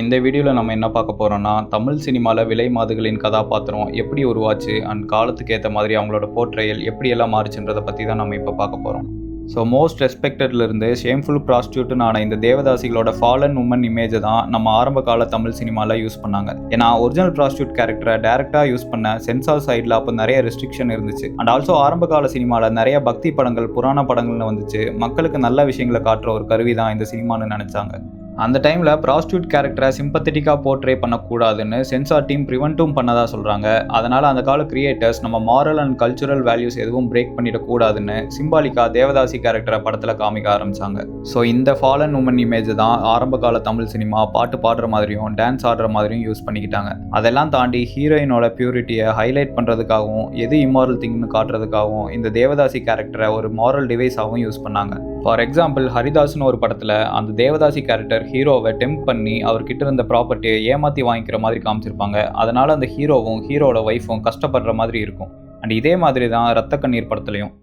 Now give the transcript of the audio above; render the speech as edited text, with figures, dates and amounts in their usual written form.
இந்த வீடியோவில் நம்ம என்ன பார்க்க போகிறோம்னா, தமிழ் சினிமாவில் விலை மாதுகளின் கதாபாத்திரம் எப்படி உருவாச்சு அண்ட் காலத்துக்கு ஏற்ற மாதிரி அவங்களோட போர்ட்ரையல் எப்படியெல்லாம் மாறுச்சுன்றதை பற்றி தான் நம்ம இப்போ பார்க்க போகிறோம். மோஸ்ட் ரெஸ்பெக்டட்லேருந்து ஷேம்ஃபுல் ப்ராஸ்டியூட்னு ஆன இந்த தேவதாசிகளோட ஃபாலன் உமன் இமேஜை தான் நம்ம ஆரம்ப கால தமிழ் சினிமாவில் யூஸ் பண்ணாங்க. ஏன்னா ஒரிஜினல் ப்ராஸ்டியூட் கேரக்டரை டேரெக்டாக யூஸ் பண்ண சென்சார் சைடில் அப்போ நிறைய ரெஸ்ட்ரிக்ஷன் இருந்துச்சு. அண்ட் ஆல்சோ ஆரம்ப கால சினிமாவில் நிறைய பக்தி படங்கள், புராண படங்கள்னு வந்துச்சு. மக்களுக்கு நல்ல விஷயங்களை காட்டுற ஒரு கருவி தான் இந்த சினிமான்னு நினச்சாங்க. அந்த டைமில் ப்ராஸ்டியூட் கேரக்டரை சிம்பத்தட்டிக்காக போர்ட்ரே பண்ணக்கூடாதுன்னு சென்சார் டீம் ப்ரிவென்ட்டும் பண்ணதா சொல்கிறாங்க. அதனால் அந்த கால கிரியேட்டர்ஸ் நம்ம மாரல் அண்ட் கல்ச்சுரல் வேல்யூஸ் எதுவும் பிரேக் பண்ணிடக்கூடாதுன்னு சிம்பாலிக்காக தேவதாசி கேரக்டரை படத்தில் காமிக்க ஆரம்பித்தாங்க. இந்த ஃபாலன் உமன் இமேஜ் தான் ஆரம்ப கால தமிழ் சினிமா பாட்டு பாடுற மாதிரியும் டான்ஸ் ஆடுற மாதிரியும் யூஸ் பண்ணிக்கிட்டாங்க. அதெல்லாம் தாண்டி ஹீரோயினோட பியூரிட்டியை ஹைலைட் பண்ணுறதுக்காகவும் எது இம்மாரல் திங்னு காட்டுறதுக்காகவும் இந்த தேவதாசி கேரக்டரை ஒரு மாரல் டிவைஸாகவும் யூஸ் பண்ணாங்க. ஃபார் எக்ஸாம்பிள், ஹரிதாஸ்னு ஒரு படத்தில் அந்த தேவதாசி கேரக்டர் ஹீரோவை டெம்ப் பண்ணி அவர்கிட்ட இருந்த ப்ராப்பர்ட்டியை ஏமாற்றி வாங்கிக்கிற மாதிரி காமிச்சிருப்பாங்க. அதனால் அந்த ஹீரோவும் ஹீரோட ஒய்ஃபும் கஷ்டப்படுற மாதிரி இருக்கும். அண்ட் இதே மாதிரி தான் ரத்த கண்ணீர் படத்துலையும்